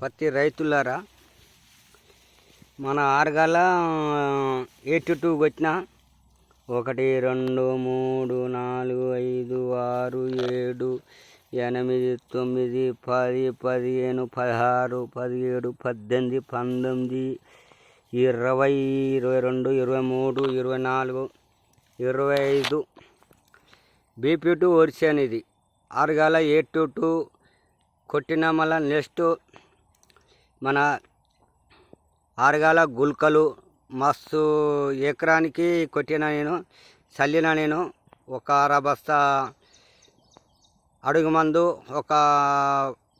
పత్తి రైతులారా, మన ఆరుగాల 82 కొట్టిన 1 2 3 4 5 6 7 8 9 10 15 16 17 18 19 20 22 23 24 25 BP2 వర్షన్. ఇది ఆరుగాల 82 కొట్టిన. మళ్ళీ నెక్స్ట్ మన ఆరుగాల గుల్కలు మస్తు ఎకరానికి కొట్టిన. చల్లిన నేను ఒక అరబస్తా అడుగు మందు, ఒక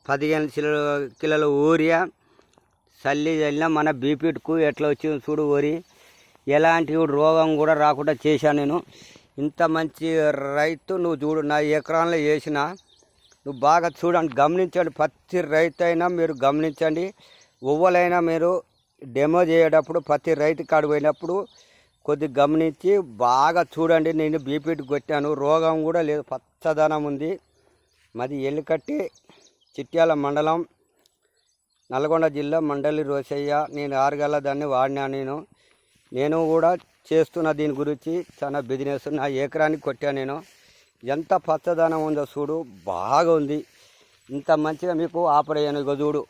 15 కిలోల ఊరియా చల్లిన. మన బీపీట్కు ఎట్లా వచ్చింది చూడు వరి, ఎలాంటి రోగం కూడా రాకుండా చేశాను నేను. ఇంత మంచి రైతు నువ్వు చూడు, నా ఎకరాల్లో వేసిన. నువ్వు బాగా చూడండి, గమనించండి. ప్రతి రైతు అయినా మీరు గమనించండి. ఎవ్వరైనా మీరు డెమో చేయేటప్పుడు ప్రతి రైతు కాడికి పోయినప్పుడు కొద్దిగా గమనించి బాగా చూడండి. నేను బీపీటీ కొట్టాను, రోగం కూడా లేదు, పచ్చదనం ఉంది. మాది ఎల్లికట్టి, చిట్యాల మండలం, నల్గొండ జిల్లా, మండలి రోసయ్య. నేను ఆరుగాల దాన్ని వాడినా. నేను కూడా చేస్తున్న దీని గురించి చాలా బిజినెస్. నా ఎకరానికి కొట్టాను నేను. ఎంత పచ్చదనం ఉందో చూడు, బాగా ఉంది. ఇంత మంచిగా మీకు ఆఫర్ అయ్యాను. ఇక చూడు,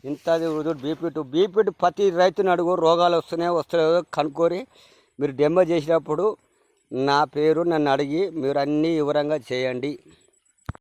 ఇంత చూడు. బీపీటీ ప్రతి రైతుని అడుగు, రోగాలు వస్తున్నాయో కనుక్కొని మీరు డెమో చేసినప్పుడు నా పేరు నన్ను అడిగి మీరు అన్నీ వివరంగా చేయండి.